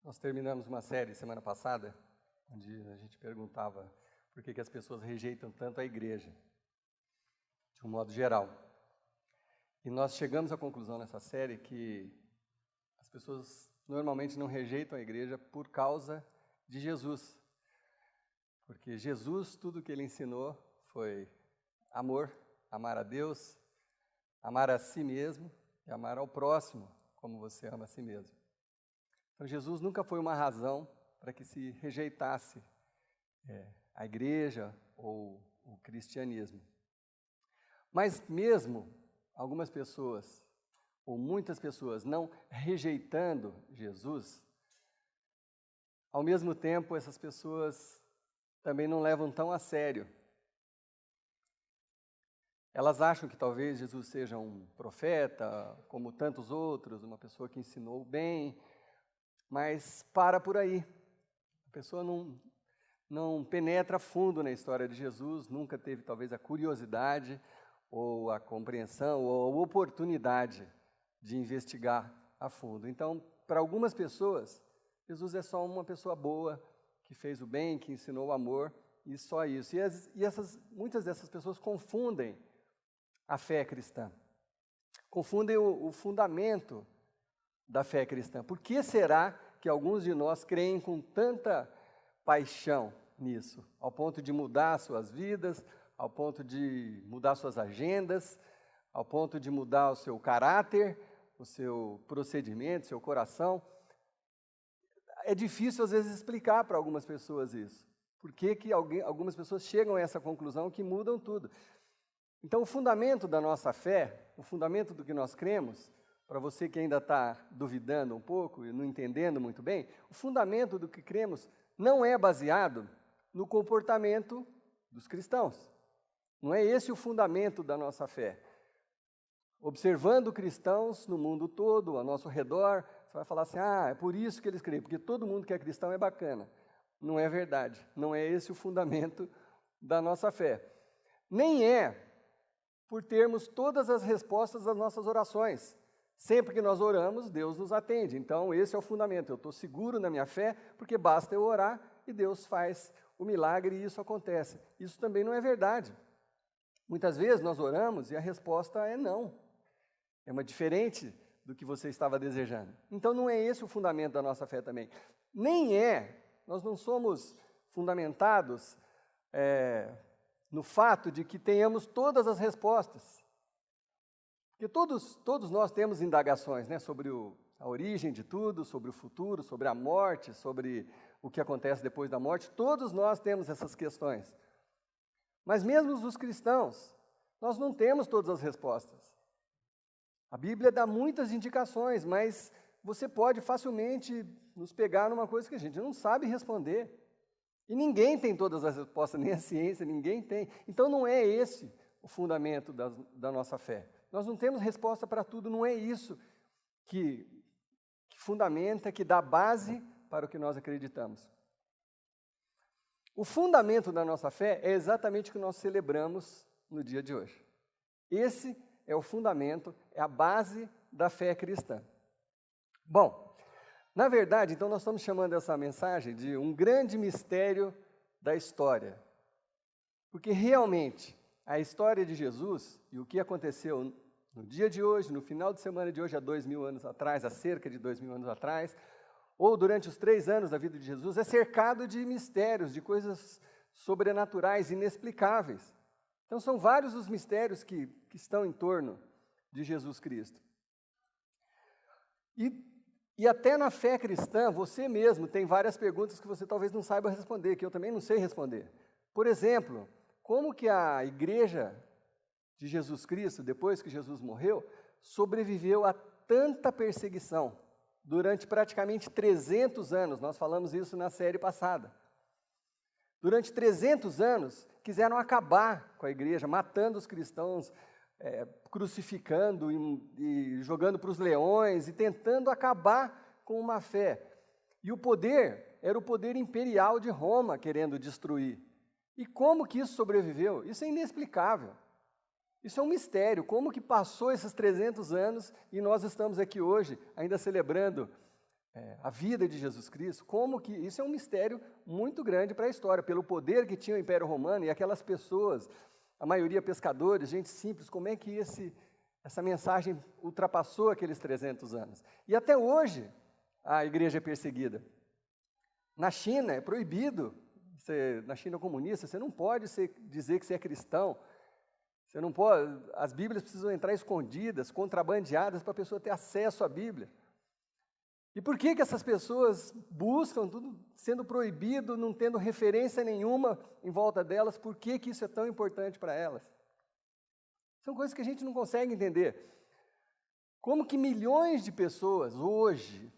Nós terminamos uma série semana passada, onde a gente perguntava por que as pessoas rejeitam tanto a igreja, de um modo geral. E nós chegamos à conclusão nessa série que as pessoas normalmente não rejeitam a igreja por causa de Jesus. Porque Jesus, tudo que ele ensinou foi amor, amar a Deus, amar a si mesmo e amar ao próximo, como você ama a si mesmo. Então, Jesus nunca foi uma razão para que se rejeitasse a igreja ou o cristianismo. Mas mesmo algumas pessoas, ou muitas pessoas, não rejeitando Jesus, ao mesmo tempo essas pessoas também não levam tão a sério. Elas acham que talvez Jesus seja um profeta, como tantos outros, uma pessoa que ensinou bem, mas para por aí. A pessoa não penetra fundo na história de Jesus, nunca teve talvez a curiosidade, ou a compreensão, ou a oportunidade de investigar a fundo. Então, para algumas pessoas, Jesus é só uma pessoa boa, que fez o bem, que ensinou o amor, e só isso. Muitas dessas pessoas confundem a fé cristã, confundem o fundamento da fé cristã. Por que será que alguns de nós creem com tanta paixão nisso, ao ponto de mudar suas vidas, ao ponto de mudar suas agendas, ao ponto de mudar o seu caráter, o seu procedimento, o seu coração? É difícil às vezes explicar para algumas pessoas isso. Por que algumas pessoas chegam a essa conclusão que mudam tudo? Então, o fundamento da nossa fé, o fundamento do que nós cremos, para você que ainda está duvidando um pouco e não entendendo muito bem, o fundamento do que cremos não é baseado no comportamento dos cristãos. Não é esse o fundamento da nossa fé. Observando cristãos no mundo todo, ao nosso redor, você vai falar assim, é por isso que eles creem, porque todo mundo que é cristão é bacana. Não é verdade, não é esse o fundamento da nossa fé. Nem é por termos todas as respostas das nossas orações. Sempre que nós oramos, Deus nos atende. Então, esse é o fundamento. Eu estou seguro na minha fé, porque basta eu orar e Deus faz o milagre e isso acontece. Isso também não é verdade. Muitas vezes nós oramos e a resposta é não. É uma diferente do que você estava desejando. Então, não é esse o fundamento da nossa fé também. Nós não somos fundamentados no fato de que tenhamos todas as respostas. Porque todos nós temos indagações, sobre a origem de tudo, sobre o futuro, sobre a morte, sobre o que acontece depois da morte. Todos nós temos essas questões. Mas mesmo os cristãos, nós não temos todas as respostas. A Bíblia dá muitas indicações, mas você pode facilmente nos pegar numa coisa que a gente não sabe responder. E ninguém tem todas as respostas, nem a ciência, ninguém tem. Então não é esse o fundamento da nossa fé. Nós não temos resposta para tudo, não é isso que fundamenta, que dá base para o que nós acreditamos. O fundamento da nossa fé é exatamente o que nós celebramos no dia de hoje. Esse é o fundamento, é a base da fé cristã. Bom, na verdade, então nós estamos chamando essa mensagem de um grande mistério da história. Porque realmente a história de Jesus e o que aconteceu no dia de hoje, no final de semana de hoje, há 2000 anos atrás, há cerca de 2000 anos atrás, ou durante os 3 anos da vida de Jesus, é cercado de mistérios, de coisas sobrenaturais, inexplicáveis. Então, são vários os mistérios que estão em torno de Jesus Cristo. E até na fé cristã, você mesmo tem várias perguntas que você talvez não saiba responder, que eu também não sei responder. Por exemplo, como que a igreja de Jesus Cristo, depois que Jesus morreu, sobreviveu a tanta perseguição durante praticamente 300 anos? Nós falamos isso na série passada. Durante 300 anos, quiseram acabar com a igreja, matando os cristãos, crucificando e jogando para os leões e tentando acabar com uma fé. E o poder era o poder imperial de Roma querendo destruir. E como que isso sobreviveu? Isso é inexplicável. Isso é um mistério. Como que passou esses 300 anos e nós estamos aqui hoje ainda celebrando a vida de Jesus Cristo, como que isso é um mistério muito grande para a história, pelo poder que tinha o Império Romano e aquelas pessoas, a maioria pescadores, gente simples, como é que essa mensagem ultrapassou aqueles 300 anos. E até hoje a igreja é perseguida. Na China é proibido, na China comunista, você não pode dizer que você é cristão, você não pode, as Bíblias precisam entrar escondidas, contrabandeadas, para a pessoa ter acesso à Bíblia. E por que essas pessoas buscam tudo sendo proibido, não tendo referência nenhuma em volta delas? Por que isso é tão importante para elas? São coisas que a gente não consegue entender. Como que milhões de pessoas, hoje,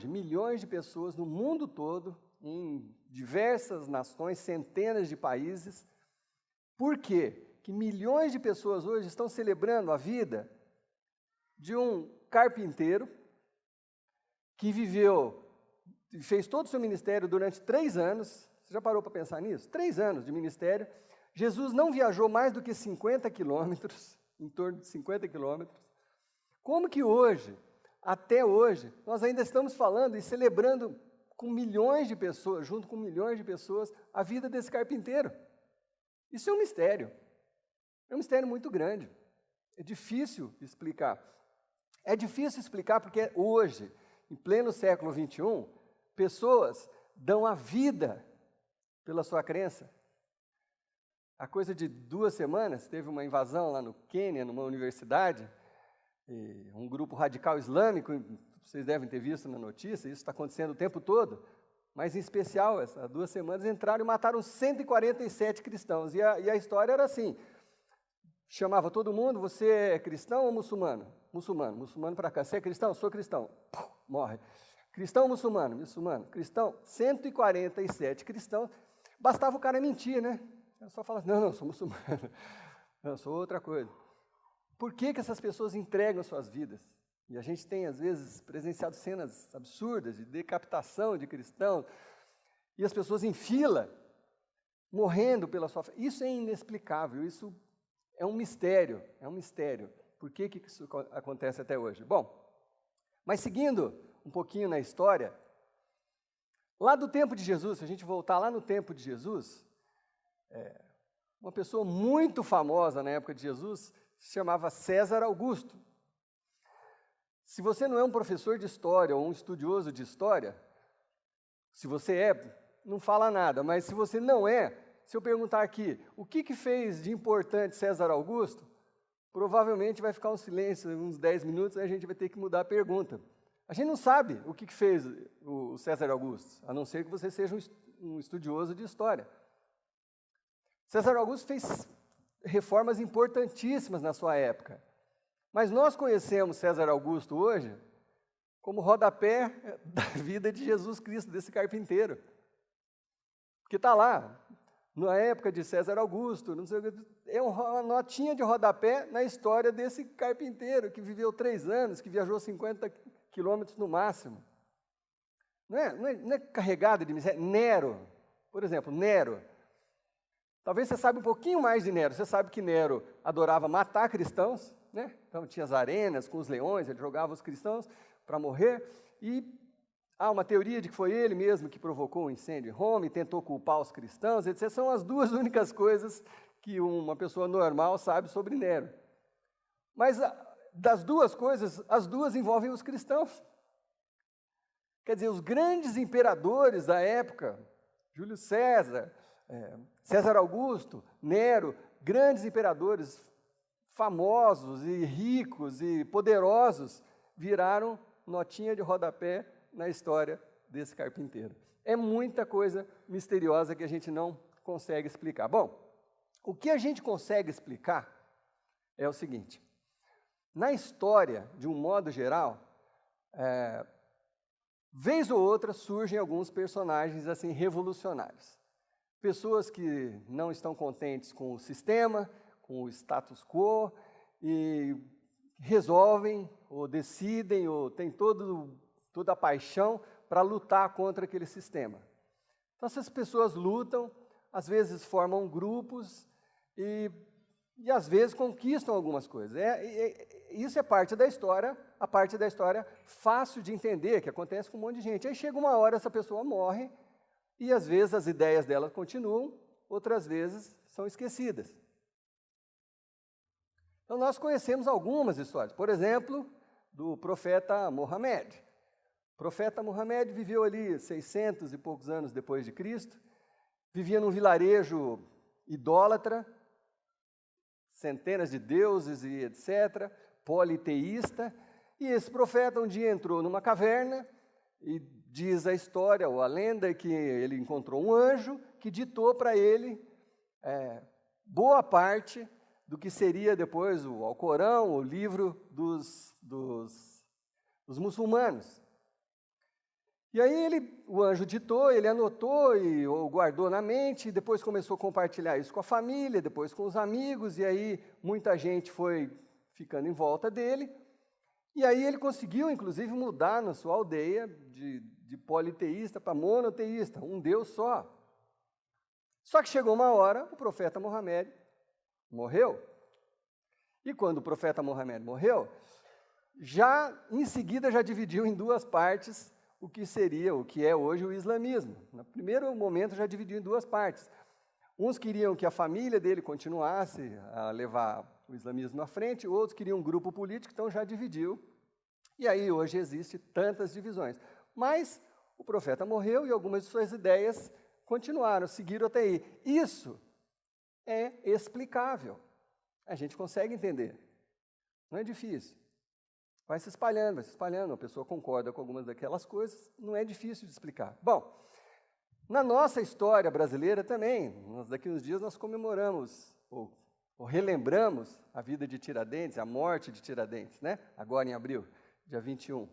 milhões de pessoas no mundo todo, em diversas nações, centenas de países, por quê? Que milhões de pessoas hoje estão celebrando a vida de um carpinteiro que fez todo o seu ministério durante 3 anos. Você já parou para pensar nisso? 3 anos de ministério. Jesus não viajou mais do que 50 quilômetros, em torno de 50 quilômetros. Como que hoje, até hoje, nós ainda estamos falando e celebrando com milhões de pessoas, junto com milhões de pessoas, a vida desse carpinteiro? Isso é um mistério. É um mistério muito grande. É difícil explicar. É difícil explicar porque hoje, em pleno século XXI, pessoas dão a vida pela sua crença. Há coisa de 2 semanas, teve uma invasão lá no Quênia, numa universidade, e um grupo radical islâmico, vocês devem ter visto na notícia, isso está acontecendo o tempo todo, mas em especial, há 2 semanas, entraram e mataram 147 cristãos. E a história era assim, chamava todo mundo, você é cristão ou muçulmano? Muçulmano para cá. Você é cristão? Sou cristão. Morre. Cristão ou muçulmano? Muçulmano. Cristão? 147 cristãos. Bastava o cara mentir, né? Eu só falava, não, sou muçulmano. Não, sou outra coisa. Por que essas pessoas entregam suas vidas? E a gente tem, às vezes, presenciado cenas absurdas de decapitação de cristãos, e as pessoas em fila, morrendo pela sua fé. Isso é inexplicável, isso é um mistério, Por que isso acontece até hoje? Bom, mas seguindo um pouquinho na história, lá do tempo de Jesus, se a gente voltar lá no tempo de Jesus, uma pessoa muito famosa na época de Jesus se chamava César Augusto. Se você não é um professor de história ou um estudioso de história, se você não fala nada, mas se você não é, se eu perguntar aqui, o que fez de importante César Augusto, provavelmente vai ficar um silêncio, uns 10 minutos, aí a gente vai ter que mudar a pergunta. A gente não sabe o que fez o César Augusto, a não ser que você seja um estudioso de história. César Augusto fez reformas importantíssimas na sua época, mas nós conhecemos César Augusto hoje como rodapé da vida de Jesus Cristo, desse carpinteiro, que está lá, na época de César Augusto, não sei o que, é uma notinha de rodapé na história desse carpinteiro que viveu 3 anos, que viajou 50 quilômetros no máximo. Não é carregado de miséria. Nero, por exemplo, Nero. Talvez você saiba um pouquinho mais de Nero. Você sabe que Nero adorava matar cristãos, né? Então tinha as arenas com os leões, ele jogava os cristãos para morrer, e há uma teoria de que foi ele mesmo que provocou o incêndio em Roma e tentou culpar os cristãos, etc. São as 2 únicas coisas que uma pessoa normal sabe sobre Nero. Mas das 2 coisas, as 2 envolvem os cristãos. Quer dizer, os grandes imperadores da época, Júlio César, César Augusto, Nero, grandes imperadores famosos e ricos e poderosos, viraram notinha de rodapé na história desse carpinteiro. É muita coisa misteriosa que a gente não consegue explicar. Bom, o que a gente consegue explicar é o seguinte: na história, de um modo geral, vez ou outra surgem alguns personagens assim revolucionários. Pessoas que não estão contentes com o sistema, com o status quo, e resolvem, ou decidem, ou têm toda a paixão para lutar contra aquele sistema. Então, essas pessoas lutam, às vezes formam grupos, e e às vezes conquistam algumas coisas. Isso é parte da história, a parte da história fácil de entender, que acontece com um monte de gente. Aí chega uma hora, essa pessoa morre, e às vezes as ideias dela continuam, outras vezes são esquecidas. Então nós conhecemos algumas histórias, por exemplo, do profeta Mohammed. O profeta Mohammed viveu ali 600 e poucos anos depois de Cristo, vivia num vilarejo idólatra, centenas de deuses e etc., politeísta, e esse profeta um dia entrou numa caverna e diz a história, ou a lenda, que ele encontrou um anjo que ditou para ele boa parte do que seria depois o Alcorão, o livro dos muçulmanos. E aí o anjo ditou, ele anotou ou guardou na mente, e depois começou a compartilhar isso com a família, depois com os amigos, e aí muita gente foi ficando em volta dele, e aí ele conseguiu, inclusive, mudar na sua aldeia de politeísta para monoteísta, um Deus só. Só que chegou uma hora, o profeta Mohammed morreu, e quando o profeta Mohammed morreu, em seguida já dividiu em duas partes o que é hoje o islamismo. No primeiro momento já dividiu em duas partes. Uns queriam que a família dele continuasse a levar o islamismo à frente, outros queriam um grupo político, então já dividiu. E aí hoje existe tantas divisões. Mas o profeta morreu e algumas de suas ideias continuaram, seguiram até aí. Isso é explicável. A gente consegue entender. Não é difícil. Vai se espalhando, a pessoa concorda com algumas daquelas coisas, não é difícil de explicar. Bom, na nossa história brasileira também, daqui uns dias nós comemoramos, ou relembramos a vida de Tiradentes, a morte de Tiradentes, né? Agora em abril, dia 21.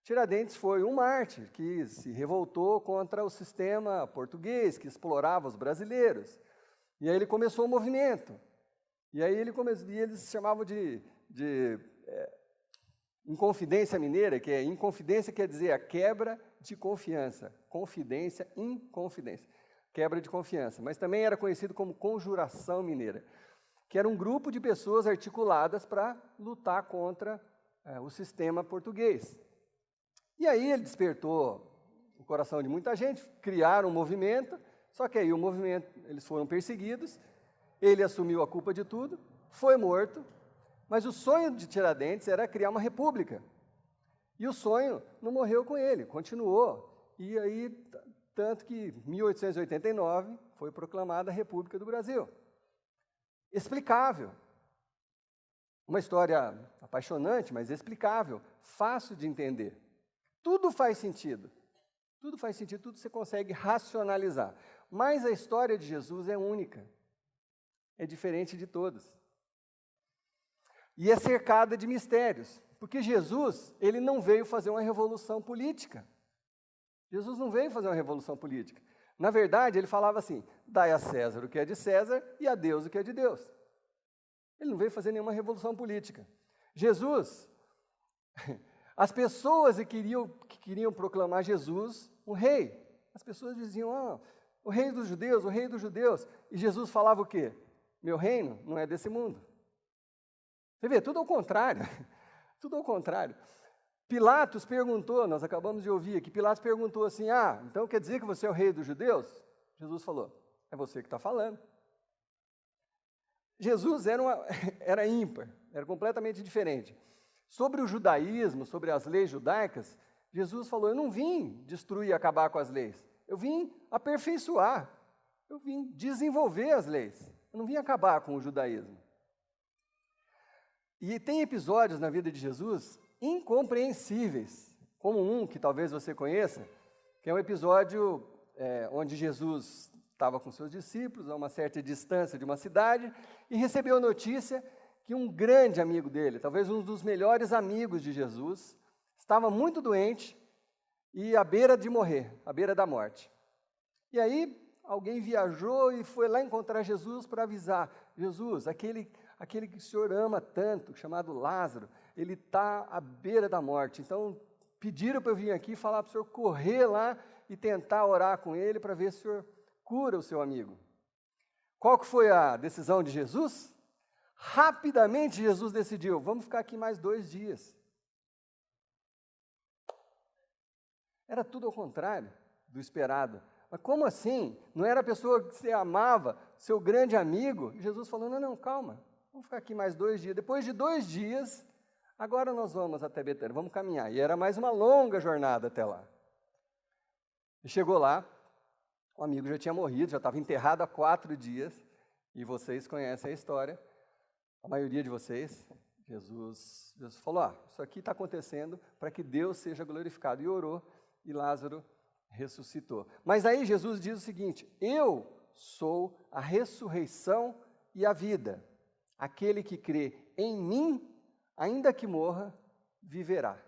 Tiradentes foi um mártir que se revoltou contra o sistema português, que explorava os brasileiros. E aí ele começou um movimento. E aí eles se chamavam de Inconfidência mineira, que inconfidência quer dizer a quebra de confiança. Confidência, inconfidência. Quebra de confiança. Mas também era conhecido como conjuração mineira, que era um grupo de pessoas articuladas para lutar contra o sistema português. E aí ele despertou o coração de muita gente, criaram um movimento, só que aí o movimento, eles foram perseguidos, ele assumiu a culpa de tudo, foi morto. Mas o sonho de Tiradentes era criar uma república. E o sonho não morreu com ele, continuou. E aí, tanto que em 1889 foi proclamada a República do Brasil. Explicável. Uma história apaixonante, mas explicável, fácil de entender. Tudo faz sentido. Tudo faz sentido, tudo você consegue racionalizar. Mas a história de Jesus é única. É diferente de todas. E é cercada de mistérios, porque Jesus, ele não veio fazer uma revolução política. Jesus não veio fazer uma revolução política. Na verdade, ele falava assim, dai a César o que é de César e a Deus o que é de Deus. Ele não veio fazer nenhuma revolução política. Jesus, as pessoas que queriam proclamar Jesus um rei, as pessoas diziam, o rei dos judeus, o rei dos judeus. E Jesus falava o quê? Meu reino não é desse mundo. Você vê, tudo ao contrário, tudo ao contrário. Pilatos perguntou, nós acabamos de ouvir aqui, Pilatos perguntou assim, então quer dizer que você é o rei dos judeus? Jesus falou, é você que está falando. Jesus era ímpar, era completamente diferente. Sobre o judaísmo, sobre as leis judaicas, Jesus falou, eu não vim destruir e acabar com as leis, eu vim aperfeiçoar, eu vim desenvolver as leis, eu não vim acabar com o judaísmo. E tem episódios na vida de Jesus incompreensíveis, como um que talvez você conheça, que é um episódio onde Jesus estava com seus discípulos a uma certa distância de uma cidade e recebeu a notícia que um grande amigo dele, talvez um dos melhores amigos de Jesus, estava muito doente e à beira de morrer, à beira da morte. E aí alguém viajou e foi lá encontrar Jesus para avisar, Jesus, aquele que o Senhor ama tanto, chamado Lázaro, ele está à beira da morte. Então, pediram para eu vir aqui e falar para o Senhor correr lá e tentar orar com ele para ver se o Senhor cura o seu amigo. Qual que foi a decisão de Jesus? Rapidamente Jesus decidiu, vamos ficar aqui mais 2 dias. Era tudo ao contrário do esperado. Mas como assim? Não era a pessoa que você amava, seu grande amigo? E Jesus falou, não, calma, vamos ficar aqui mais 2 dias. Depois de 2 dias, agora nós vamos até Betânia, vamos caminhar. E era mais uma longa jornada até lá. E chegou lá, o amigo já tinha morrido, já estava enterrado há 4 dias, e vocês conhecem a história, a maioria de vocês. Jesus falou, isso aqui está acontecendo para que Deus seja glorificado. E orou, e Lázaro ressuscitou. Mas aí Jesus diz o seguinte, eu sou a ressurreição e a vida. Aquele que crê em mim, ainda que morra, viverá.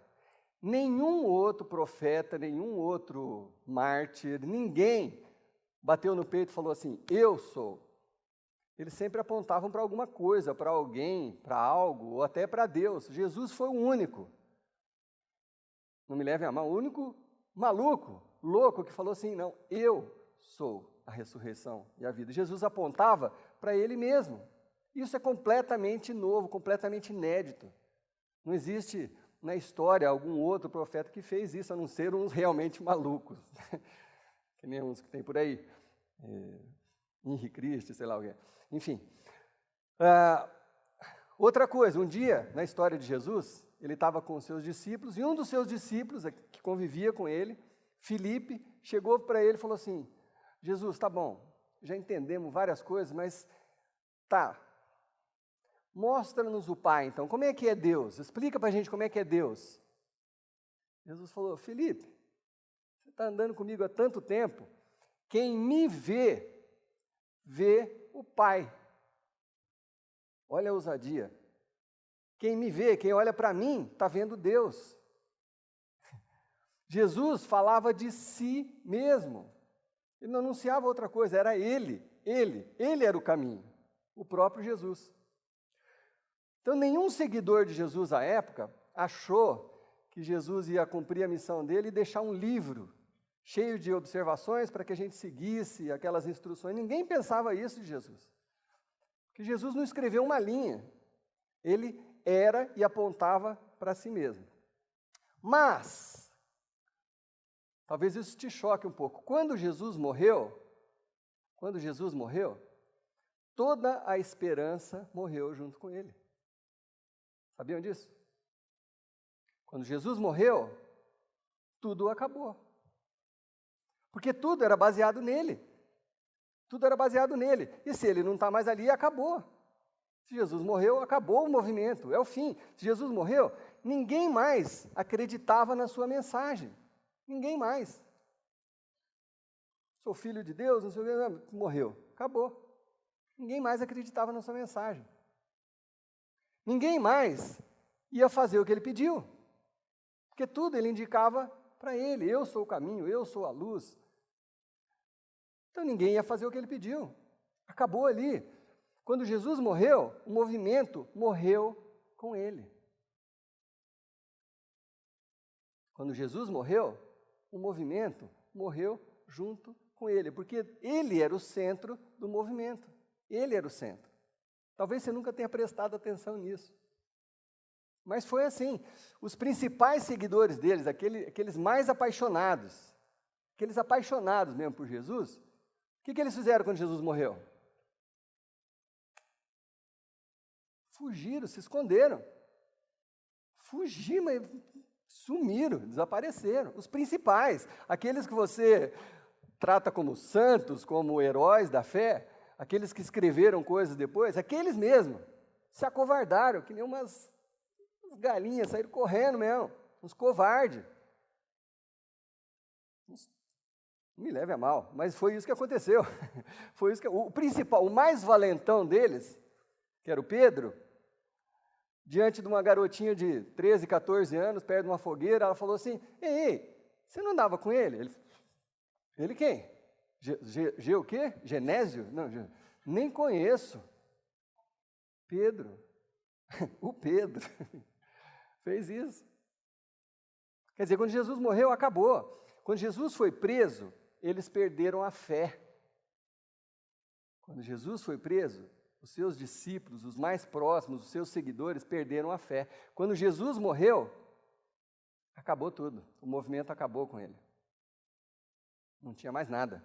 Nenhum outro profeta, nenhum outro mártir, ninguém bateu no peito e falou assim, eu sou. Eles sempre apontavam para alguma coisa, para alguém, para algo, ou até para Deus. Jesus foi o único. Não me levem a mal, o único maluco, louco, que falou assim, não, eu sou a ressurreição e a vida. Jesus apontava para ele mesmo. Isso é completamente novo, completamente inédito. Não existe na história algum outro profeta que fez isso, a não ser uns realmente malucos, que nem uns que tem por aí, Henri Cristo, sei lá o que. Enfim. Outra coisa, um dia, na história de Jesus, ele estava com os seus discípulos, e um dos seus discípulos, que convivia com ele, Filipe, chegou para ele e falou assim, Jesus, tá bom, já entendemos várias coisas, mas tá, mostra-nos o Pai, então, como é que é Deus? Explica para a gente como é que é Deus. Jesus falou, Filipe, você está andando comigo há tanto tempo, quem me vê, vê o Pai. Olha a ousadia. Quem me vê, quem olha para mim, está vendo Deus. Jesus falava de si mesmo. Ele não anunciava outra coisa, era Ele era o caminho, o próprio Jesus. Então, nenhum seguidor de Jesus à época achou que Jesus ia cumprir a missão dele e deixar um livro cheio de observações para que a gente seguisse aquelas instruções. Ninguém pensava isso de Jesus. Porque Jesus não escreveu uma linha. Ele era e apontava para si mesmo. Mas, talvez isso te choque um pouco. Quando Jesus morreu, toda a esperança morreu junto com ele. Sabiam disso? Quando Jesus morreu, tudo acabou. Porque tudo era baseado nele. Tudo era baseado nele. E se ele não está mais ali, acabou. Se Jesus morreu, acabou o movimento, é o fim. Se Jesus morreu, ninguém mais acreditava na sua mensagem. Ninguém mais. Sou filho de Deus, não sei o que, morreu. Acabou. Ninguém mais acreditava na sua mensagem. Ninguém mais ia fazer o que ele pediu. Porque tudo ele indicava para ele. Eu sou o caminho, eu sou a luz. Então ninguém ia fazer o que ele pediu. Acabou ali. Quando Jesus morreu, o movimento morreu com ele. Quando Jesus morreu, o movimento morreu junto com ele, porque ele era o centro do movimento. Ele era o centro. Talvez você nunca tenha prestado atenção nisso. Mas foi assim. Os principais seguidores deles, aqueles mais apaixonados, aqueles apaixonados mesmo por Jesus, o que eles fizeram quando Jesus morreu? Fugiram, se esconderam. Fugiram, mas sumiram, desapareceram. Os principais, aqueles que você trata como santos, como heróis da fé, aqueles que escreveram coisas depois, aqueles mesmo, se acovardaram, que nem umas galinhas, saíram correndo mesmo, uns covardes. Não me leve a mal, mas foi isso que aconteceu. Foi isso que, o principal, o mais valentão deles, que era o Pedro, diante de uma garotinha de 13, 14 anos, perto de uma fogueira, ela falou assim, ei, você não andava com ele? Ele quem? O quê? Genésio? Não, nem conheço. Pedro. O Pedro. Fez isso. Quer dizer, quando Jesus morreu, acabou. Quando Jesus foi preso, eles perderam a fé. Quando Jesus foi preso, os seus discípulos, os mais próximos, os seus seguidores, perderam a fé. Quando Jesus morreu, acabou tudo. O movimento acabou com ele. Não tinha mais nada.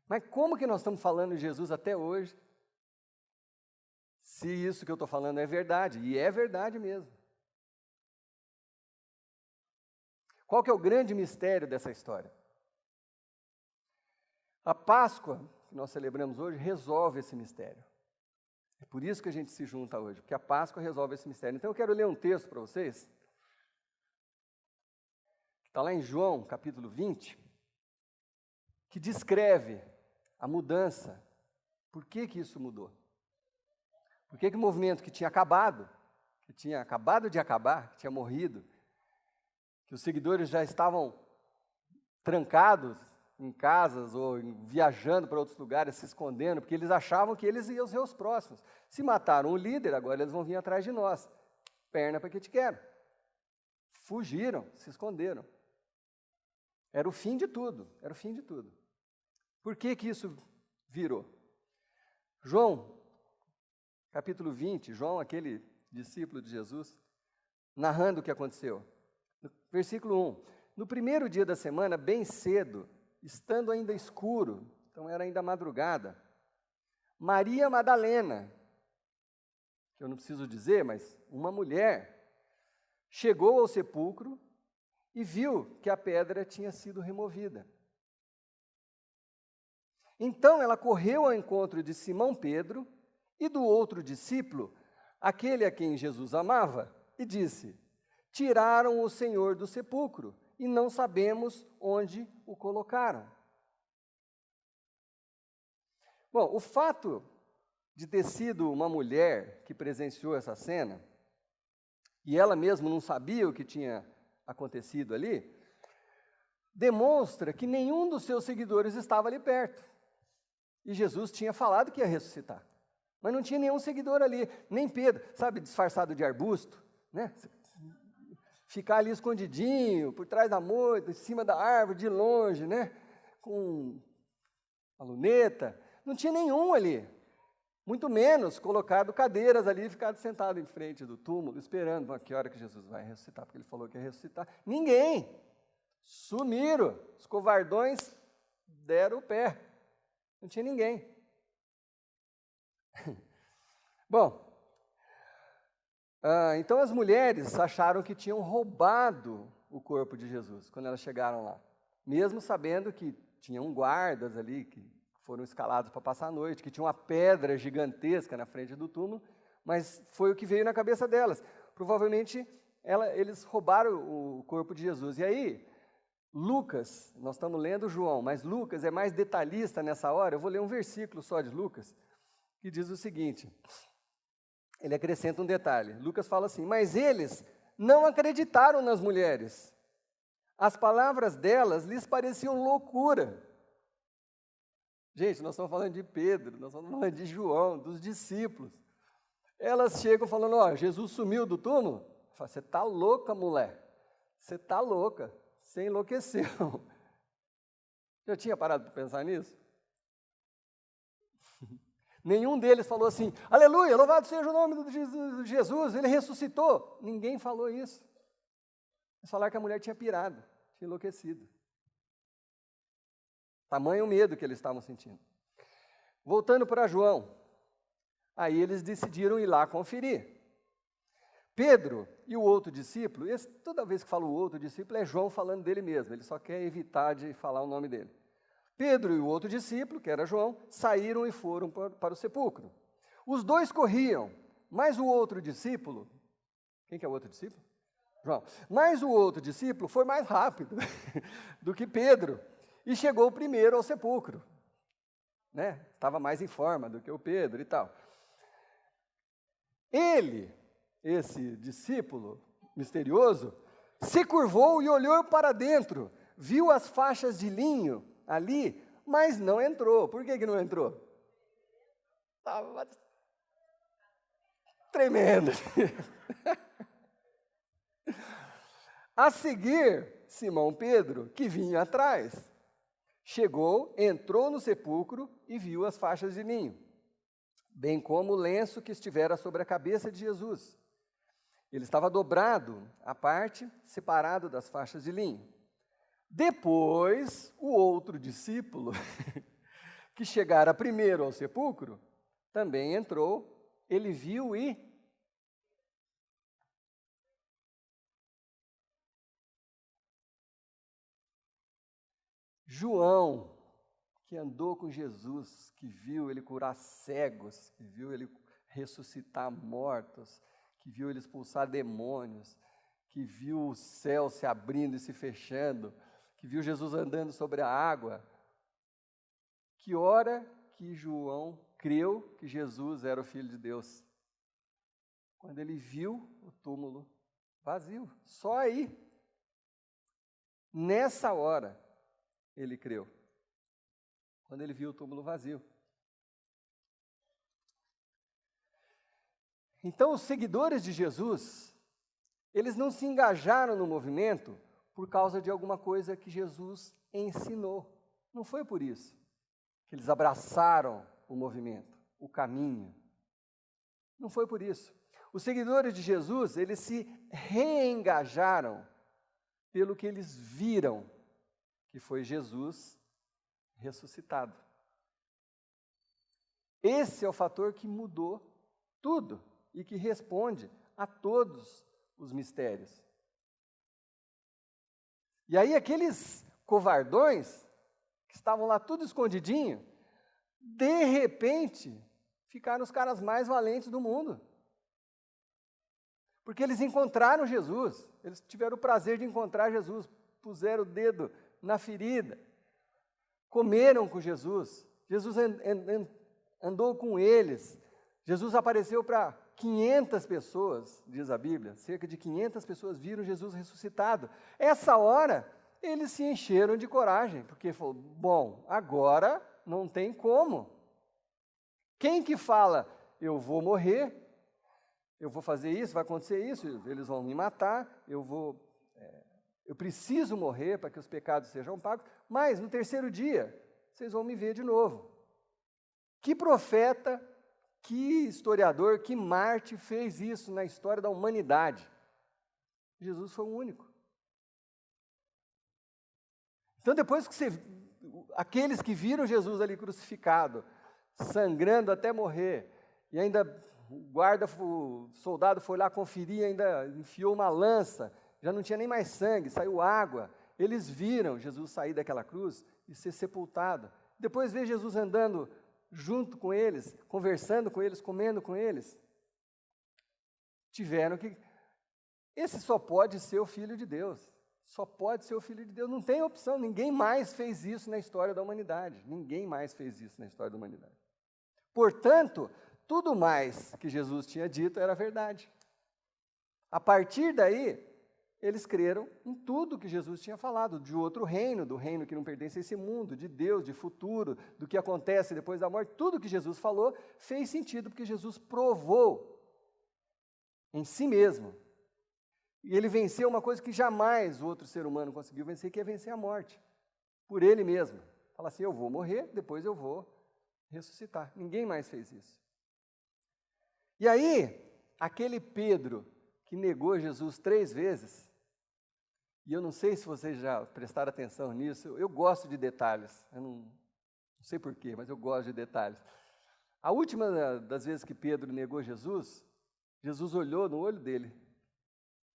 Mas como que nós estamos falando de Jesus até hoje, se isso que eu estou falando é verdade? E é verdade mesmo. Qual que é o grande mistério dessa história? A Páscoa, que nós celebramos hoje, resolve esse mistério. É por isso que a gente se junta hoje, porque a Páscoa resolve esse mistério. Então eu quero ler um texto para vocês, que está lá em João, capítulo 20, que descreve a mudança. Por que isso mudou? Por que o movimento que tinha acabado de acabar, que tinha morrido, que os seguidores já estavam trancados em casas ou viajando para outros lugares, se escondendo, porque eles achavam que eles iam ser os próximos. Se mataram o líder, agora eles vão vir atrás de nós. Perna para que te quero. Fugiram, se esconderam. Era o fim de tudo, era o fim de tudo. Por que isso virou? João, capítulo 20, João, aquele discípulo de Jesus, narrando o que aconteceu. Versículo 1. No primeiro dia da semana, bem cedo, estando ainda escuro, então era ainda madrugada, Maria Madalena, que eu não preciso dizer, mas uma mulher, chegou ao sepulcro e viu que a pedra tinha sido removida. Então ela correu ao encontro de Simão Pedro e do outro discípulo, aquele a quem Jesus amava, e disse: tiraram o Senhor do sepulcro e não sabemos onde o colocaram. Bom, o fato de ter sido uma mulher que presenciou essa cena, e ela mesma não sabia o que tinha acontecido ali, demonstra que nenhum dos seus seguidores estava ali perto. E Jesus tinha falado que ia ressuscitar, mas não tinha nenhum seguidor ali, nem Pedro, sabe, disfarçado de arbusto, né? Ficar ali escondidinho, por trás da moita, em cima da árvore, de longe, né? Com a luneta. Não tinha nenhum ali. Muito menos colocado cadeiras ali e ficado sentado em frente do túmulo, esperando a que hora que Jesus vai ressuscitar, porque ele falou que ia ressuscitar. Ninguém. Sumiram. Os covardões deram o pé. Não tinha ninguém. Bom, então as mulheres acharam que tinham roubado o corpo de Jesus quando elas chegaram lá, mesmo sabendo que tinham guardas ali que foram escalados para passar a noite, que tinha uma pedra gigantesca na frente do túmulo, mas foi o que veio na cabeça delas. Provavelmente eles roubaram o corpo de Jesus. E aí, Lucas, nós estamos lendo João, mas Lucas é mais detalhista nessa hora. Eu vou ler um versículo só de Lucas, que diz o seguinte. Ele acrescenta um detalhe. Lucas fala assim: mas eles não acreditaram nas mulheres. As palavras delas lhes pareciam loucura. Gente, nós estamos falando de Pedro, nós estamos falando de João, dos discípulos. Elas chegam falando: ó, Jesus sumiu do túmulo. Fala: você está louca, mulher. Você está louca. Você enlouqueceu. Já tinha parado para pensar nisso? Nenhum deles falou assim: aleluia, louvado seja o nome de Jesus, ele ressuscitou. Ninguém falou isso. Eles falaram que a mulher tinha pirado, tinha enlouquecido. Tamanho medo que eles estavam sentindo. Voltando para João, aí eles decidiram ir lá conferir. Pedro e o outro discípulo, toda vez que fala o outro discípulo, é João falando dele mesmo, ele só quer evitar de falar o nome dele. Pedro e o outro discípulo, que era João, saíram e foram para o sepulcro. Os dois corriam, mas o outro discípulo, quem que é o outro discípulo? João. Mas o outro discípulo foi mais rápido do que Pedro e chegou primeiro ao sepulcro. Né? Estava mais em forma do que o Pedro e tal. Ele, esse discípulo misterioso, se curvou e olhou para dentro, viu as faixas de linho ali, mas não entrou. Por que não entrou? Estava tremendo. A seguir, Simão Pedro, que vinha atrás, chegou, entrou no sepulcro e viu as faixas de linho. bem como o lenço que estivera sobre a cabeça de Jesus. Ele estava dobrado à parte, separado das faixas de linho. Depois, o outro discípulo, que chegara primeiro ao sepulcro, também entrou, ele viu e João, que andou com Jesus, que viu ele curar cegos, que viu ele ressuscitar mortos, que viu ele expulsar demônios, que viu o céu se abrindo e se fechando, que viu Jesus andando sobre a água. Que hora que João creu que Jesus era o Filho de Deus? Quando ele viu o túmulo vazio, só aí. Nessa hora, ele creu. Quando ele viu o túmulo vazio. Então, os seguidores de Jesus, eles não se engajaram no movimento por causa de alguma coisa que Jesus ensinou. Não foi por isso que eles abraçaram o movimento, o caminho. Não foi por isso. Os seguidores de Jesus, eles se reengajaram pelo que eles viram, que foi Jesus ressuscitado. Esse é o fator que mudou tudo e que responde a todos os mistérios. E aí aqueles covardões, que estavam lá tudo escondidinho, de repente, ficaram os caras mais valentes do mundo. Porque eles encontraram Jesus, eles tiveram o prazer de encontrar Jesus, puseram o dedo na ferida, comeram com Jesus, Jesus andou com eles, Jesus apareceu para 500 pessoas, diz a Bíblia, cerca de 500 pessoas viram Jesus ressuscitado. Essa hora, eles se encheram de coragem, porque falou, bom, agora não tem como. Quem que fala, eu vou morrer, eu vou fazer isso, vai acontecer isso, eles vão me matar, eu preciso morrer para que os pecados sejam pagos, mas no terceiro dia, vocês vão me ver de novo. Que profeta, que historiador, que Marte fez isso na história da humanidade? Jesus foi o único. Então, depois que aqueles que viram Jesus ali crucificado, sangrando até morrer, e ainda o soldado foi lá conferir, ainda enfiou uma lança, já não tinha nem mais sangue, saiu água. Eles viram Jesus sair daquela cruz e ser sepultado. Depois vê Jesus andando junto com eles, conversando com eles, comendo com eles. Tiveram que... Esse só pode ser o Filho de Deus. Só pode ser o Filho de Deus. Não tem opção. Ninguém mais fez isso na história da humanidade. Ninguém mais fez isso na história da humanidade. Portanto, tudo mais que Jesus tinha dito era verdade. A partir daí, eles creram em tudo que Jesus tinha falado, de outro reino, do reino que não pertence a esse mundo, de Deus, de futuro, do que acontece depois da morte. Tudo que Jesus falou fez sentido, porque Jesus provou em si mesmo. E ele venceu uma coisa que jamais o outro ser humano conseguiu vencer, que é vencer a morte, por ele mesmo. Fala assim, eu vou morrer, depois eu vou ressuscitar. Ninguém mais fez isso. E aí, aquele Pedro que negou Jesus 3 vezes, e eu não sei se vocês já prestaram atenção nisso, eu gosto de detalhes, eu não sei porquê, mas eu gosto de detalhes. A última das vezes que Pedro negou Jesus, Jesus olhou no olho dele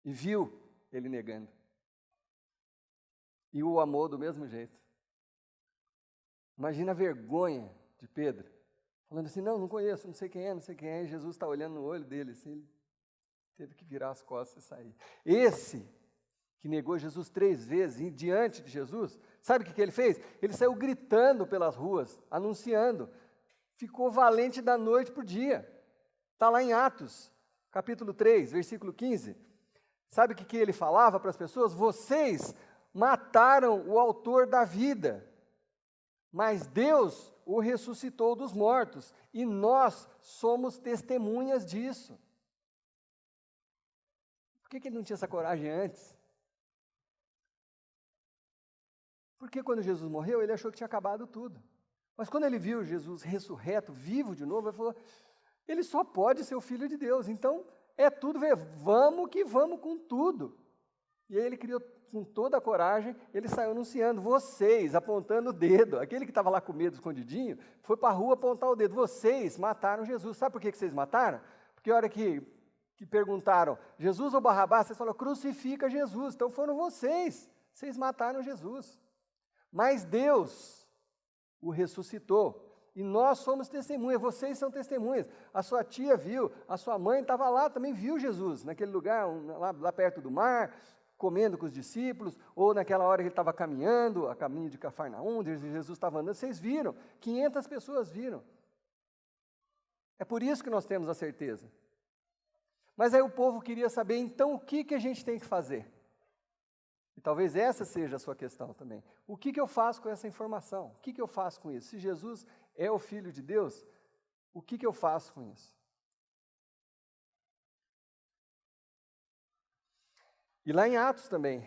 e viu ele negando. E o amou do mesmo jeito. Imagina a vergonha de Pedro, falando assim, não conheço, não sei quem é, e Jesus está olhando no olho dele, assim, ele teve que virar as costas e sair. Esse que negou Jesus 3 vezes, e diante de Jesus, sabe o que ele fez? Ele saiu gritando pelas ruas, anunciando, ficou valente da noite para o dia. Está lá em Atos, capítulo 3, versículo 15. Sabe o que ele falava para as pessoas? Vocês mataram o autor da vida, mas Deus o ressuscitou dos mortos, e nós somos testemunhas disso. Por que ele não tinha essa coragem antes? Porque quando Jesus morreu, ele achou que tinha acabado tudo. Mas quando ele viu Jesus ressurreto, vivo de novo, ele falou, Ele só pode ser o Filho de Deus. Então, é tudo, vamos que vamos com tudo. E aí ele criou com toda a coragem, ele saiu anunciando, vocês, apontando o dedo. Aquele que estava lá com medo, escondidinho, foi para a rua apontar o dedo. Vocês mataram Jesus. Sabe por que vocês mataram? Porque a hora que perguntaram, Jesus ou Barrabás, vocês falaram, crucifica Jesus. Então foram vocês mataram Jesus. Mas Deus o ressuscitou. E nós somos testemunhas, vocês são testemunhas. A sua tia viu, a sua mãe estava lá, também viu Jesus, naquele lugar, lá perto do mar, comendo com os discípulos, ou naquela hora que ele estava caminhando, a caminho de Cafarnaum, Jesus estava andando, vocês viram, 500 pessoas viram. É por isso que nós temos a certeza. Mas aí o povo queria saber, então, o que a gente tem que fazer? E talvez essa seja a sua questão também. O que eu faço com essa informação? O que eu faço com isso? Se Jesus é o Filho de Deus, o que eu faço com isso? E lá em Atos também,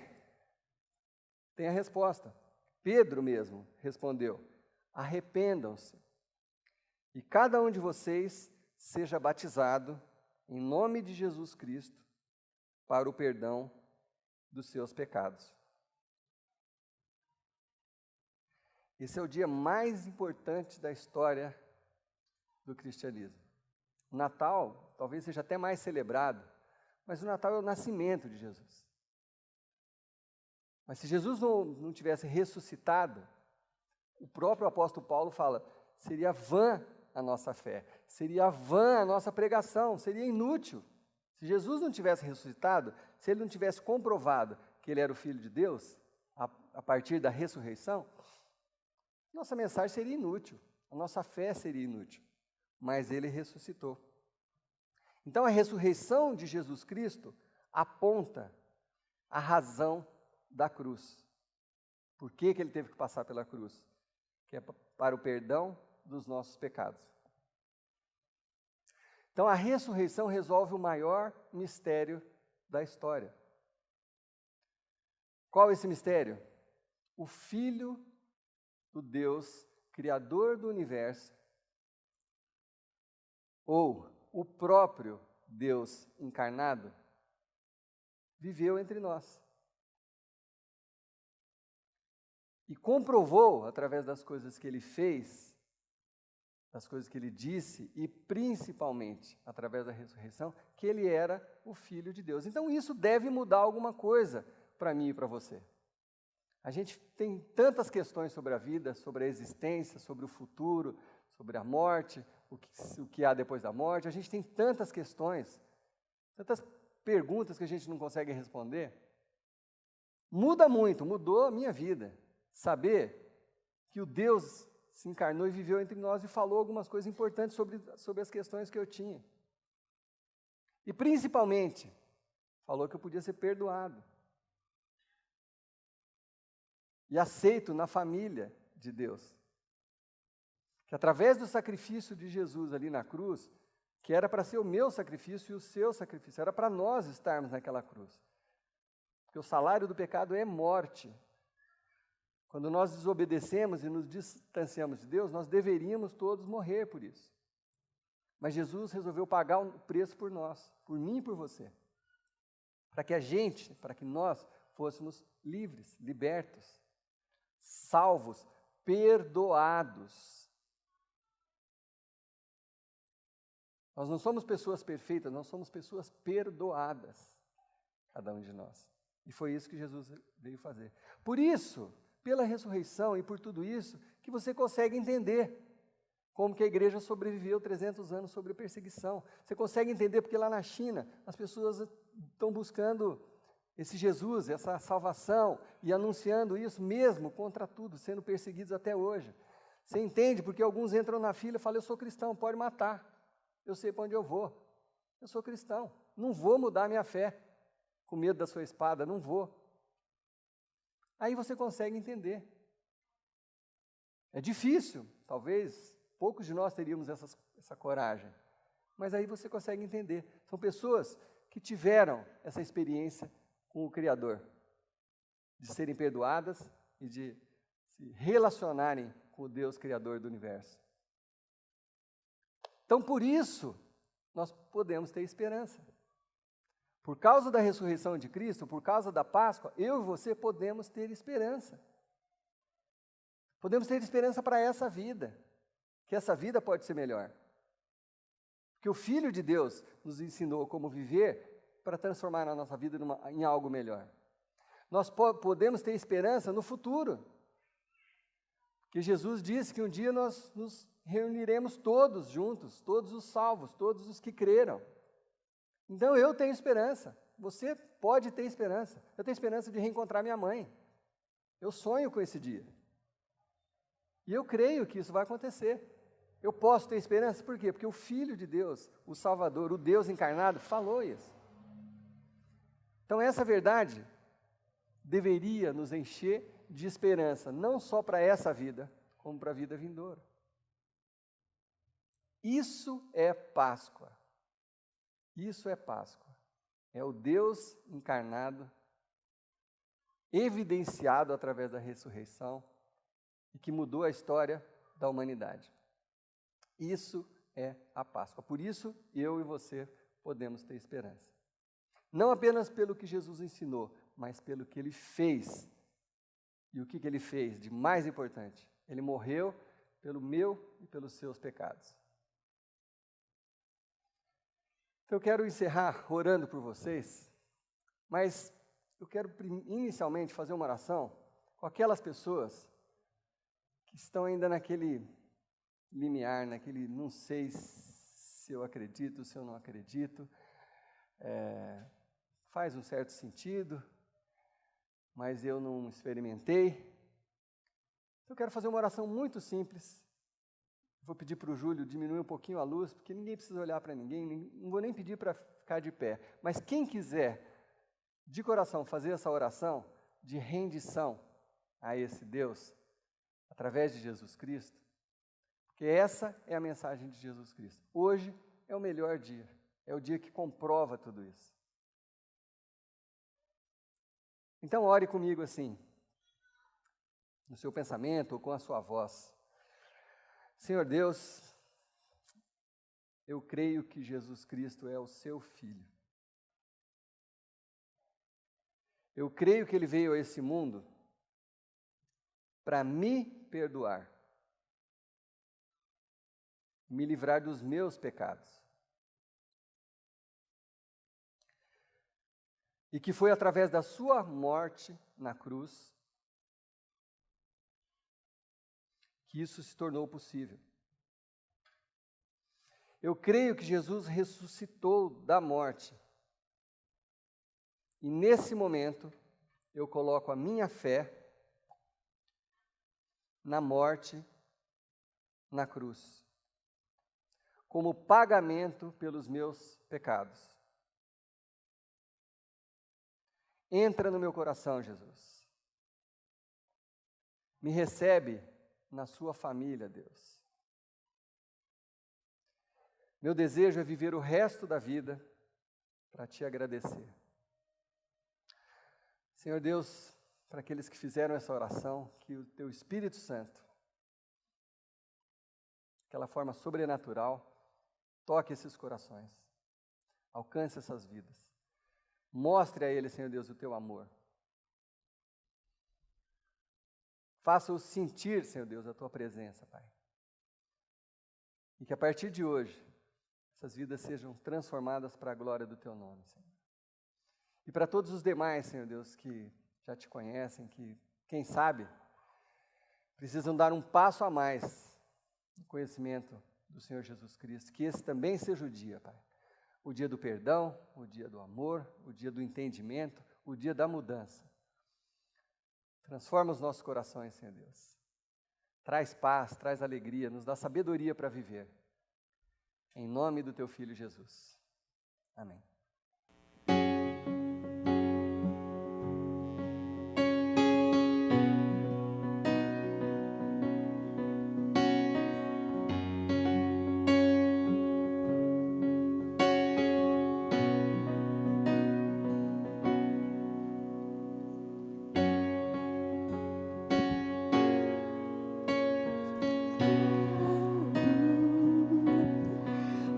tem a resposta. Pedro mesmo respondeu, arrependam-se, e cada um de vocês seja batizado em nome de Jesus Cristo para o perdão dos seus pecados. Esse é o dia mais importante da história do cristianismo. O Natal talvez seja até mais celebrado, mas o Natal é o nascimento de Jesus. Mas se Jesus não tivesse ressuscitado, o próprio apóstolo Paulo fala, seria vã a nossa fé, seria vã a nossa pregação, seria inútil. Se Jesus não tivesse ressuscitado, se ele não tivesse comprovado que ele era o Filho de Deus, a partir da ressurreição, nossa mensagem seria inútil, a nossa fé seria inútil, mas ele ressuscitou. Então a ressurreição de Jesus Cristo aponta a razão da cruz. Por que ele teve que passar pela cruz? Que é para o perdão dos nossos pecados. Então a ressurreição resolve o maior mistério da história. Qual é esse mistério? O Filho do Deus, Criador do universo, ou o próprio Deus encarnado, viveu entre nós. E comprovou, através das coisas que ele fez, das coisas que ele disse, e principalmente através da ressurreição, que ele era o Filho de Deus. Então isso deve mudar alguma coisa para mim e para você. A gente tem tantas questões sobre a vida, sobre a existência, sobre o futuro, sobre a morte, o que há depois da morte. A gente tem tantas questões, tantas perguntas que a gente não consegue responder. Muda muito, mudou a minha vida. Saber que o Deus se encarnou e viveu entre nós e falou algumas coisas importantes sobre as questões que eu tinha. E principalmente, falou que eu podia ser perdoado. E aceito na família de Deus. Que através do sacrifício de Jesus ali na cruz, que era para ser o meu sacrifício e o seu sacrifício, era para nós estarmos naquela cruz. Porque o salário do pecado é morte. Quando nós desobedecemos e nos distanciamos de Deus, nós deveríamos todos morrer por isso. Mas Jesus resolveu pagar o preço por nós, por mim e por você. Para que nós fôssemos livres, libertos, salvos, perdoados. Nós não somos pessoas perfeitas, nós somos pessoas perdoadas, cada um de nós. E foi isso que Jesus veio fazer. Por isso, pela ressurreição e por tudo isso, que você consegue entender como que a igreja sobreviveu 300 anos sobre perseguição. Você consegue entender porque lá na China as pessoas estão buscando esse Jesus, essa salvação, e anunciando isso mesmo contra tudo, sendo perseguidos até hoje. Você entende porque alguns entram na fila e falam, eu sou cristão, pode matar. Eu sei para onde eu vou. Eu sou cristão, não vou mudar minha fé com medo da sua espada, não vou. Aí você consegue entender. É difícil, talvez poucos de nós teríamos essa coragem, mas aí você consegue entender. São pessoas que tiveram essa experiência com o Criador, de serem perdoadas e de se relacionarem com o Deus Criador do universo. Então, por isso nós podemos ter esperança. Por causa da ressurreição de Cristo, por causa da Páscoa, eu e você podemos ter esperança. Podemos ter esperança para essa vida, que essa vida pode ser melhor. Porque o Filho de Deus nos ensinou como viver para transformar a nossa vida em algo melhor. Nós podemos ter esperança no futuro. Porque Jesus disse que um dia nós nos reuniremos todos juntos, todos os salvos, todos os que creram. Então eu tenho esperança, você pode ter esperança. Eu tenho esperança de reencontrar minha mãe. Eu sonho com esse dia. E eu creio que isso vai acontecer. Eu posso ter esperança, por quê? Porque o Filho de Deus, o Salvador, o Deus encarnado, falou isso. Então essa verdade deveria nos encher de esperança, não só para essa vida, como para a vida vindoura. Isso é Páscoa. Isso é Páscoa. É o Deus encarnado, evidenciado através da ressurreição e que mudou a história da humanidade. Isso é a Páscoa. Por isso, eu e você podemos ter esperança. Não apenas pelo que Jesus ensinou, mas pelo que Ele fez. E o que Ele fez de mais importante? Ele morreu pelo meu e pelos seus pecados. Então, eu quero encerrar orando por vocês, mas eu quero inicialmente fazer uma oração com aquelas pessoas que estão ainda naquele limiar, naquele não sei se eu acredito, se eu não acredito, faz um certo sentido, mas eu não experimentei. Então, eu quero fazer uma oração muito simples. Vou pedir para o Júlio diminuir um pouquinho a luz, porque ninguém precisa olhar para ninguém, não vou nem pedir para ficar de pé. Mas quem quiser, de coração, fazer essa oração de rendição a esse Deus, através de Jesus Cristo, porque essa é a mensagem de Jesus Cristo. Hoje é o melhor dia, é o dia que comprova tudo isso. Então ore comigo assim, no seu pensamento ou com a sua voz. Senhor Deus, eu creio que Jesus Cristo é o seu Filho. Eu creio que Ele veio a esse mundo para me perdoar, me livrar dos meus pecados. E que foi através da sua morte na cruz que isso se tornou possível. Eu creio que Jesus ressuscitou da morte. E nesse momento, eu coloco a minha fé na morte, na cruz, como pagamento pelos meus pecados. Entra no meu coração, Jesus. Me recebe na sua família, Deus. Meu desejo é viver o resto da vida para te agradecer. Senhor Deus, para aqueles que fizeram essa oração, que o teu Espírito Santo, aquela forma sobrenatural, toque esses corações, alcance essas vidas. Mostre a eles, Senhor Deus, o teu amor. Faça-os sentir, Senhor Deus, a tua presença, Pai. E que a partir de hoje, essas vidas sejam transformadas para a glória do teu nome, Senhor. E para todos os demais, Senhor Deus, que já te conhecem, que, quem sabe, precisam dar um passo a mais no conhecimento do Senhor Jesus Cristo, que esse também seja o dia, Pai. O dia do perdão, o dia do amor, o dia do entendimento, o dia da mudança. Transforma os nossos corações, Senhor Deus. Traz paz, traz alegria, nos dá sabedoria para viver. Em nome do teu Filho Jesus. Amém.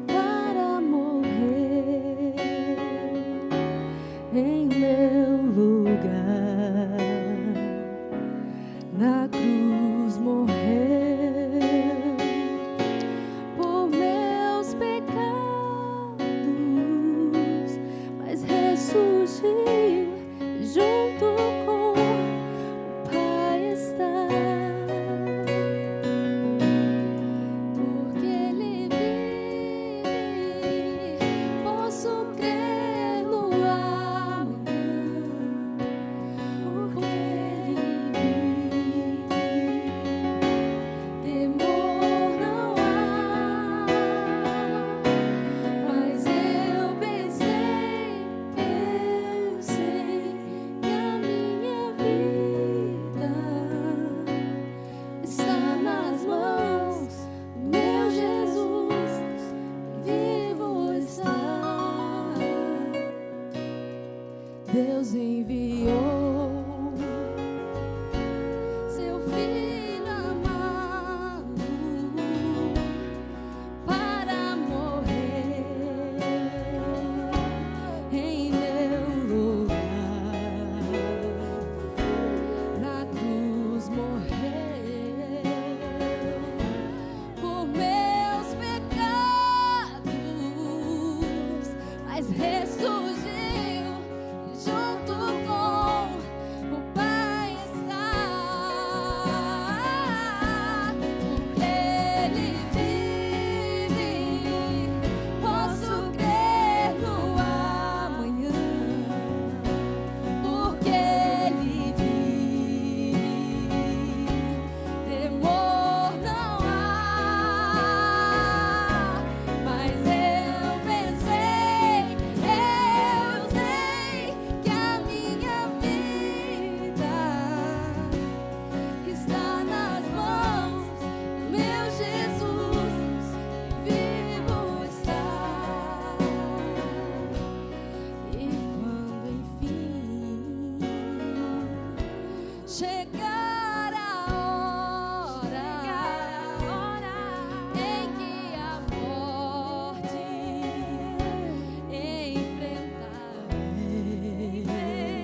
Para amor. na cruz morreu por meus pecados, mas ressurgiu junto com o Pai está, porque Ele vive, posso crer no amanhã, porque Ele vive, temor não há, mas eu pensei, eu sei que a minha vida está nas mãos do meu Jesus, vivo está. Deus enviou seu Filho amado para morrer em meu lugar. Na cruz morreu por meus pecados, mas ressurgiu junto com o Pai está, porque Ele vive, posso crer no amanhã, porque Ele vive, temor não há, mas eu pensei, eu sei que a minha vida está nas mãos do meu Jesus, vivo está. E quando enfim chegar a hora em que a morte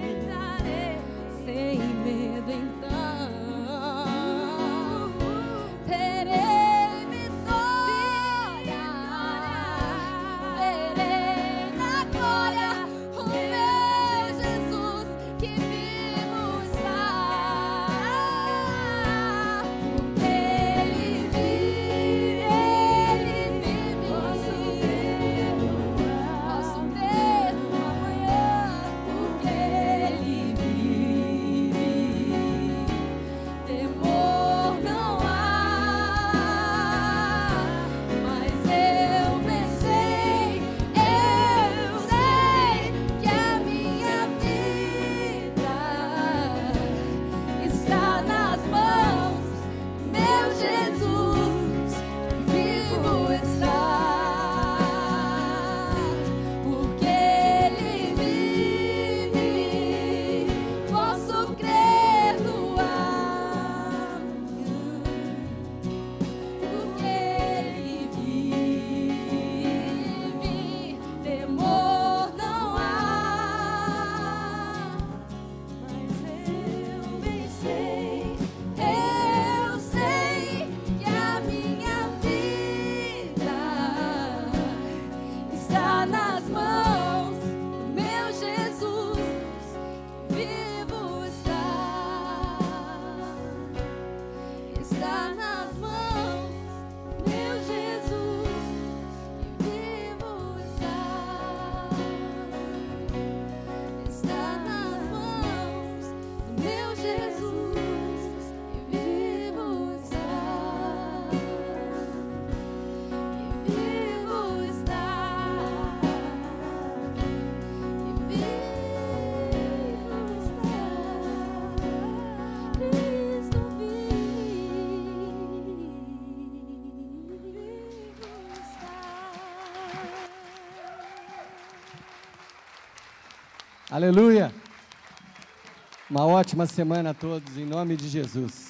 enfrentarei sem medo, então terei vitória, verei na glória o meu Jesus que vivo está, porque Ele vive, posso crer no amanhã, porque Ele vive, temor não há, mas eu pensei, eu sei que a minha vida está nas mãos do meu Jesus, vivo está, porque Ele vive, posso crer no amanhã, porque Ele vive, temor não há, mas eu pensei, eu sei que a minha vida está nas mãos do meu Jesus, vivo está nas mãos do meu Jesus, vivo está nas mãos do meu Jesus, vivo está, vivo está, Cristo vivo está. Aleluia! Uma ótima semana a todos, em nome de Jesus.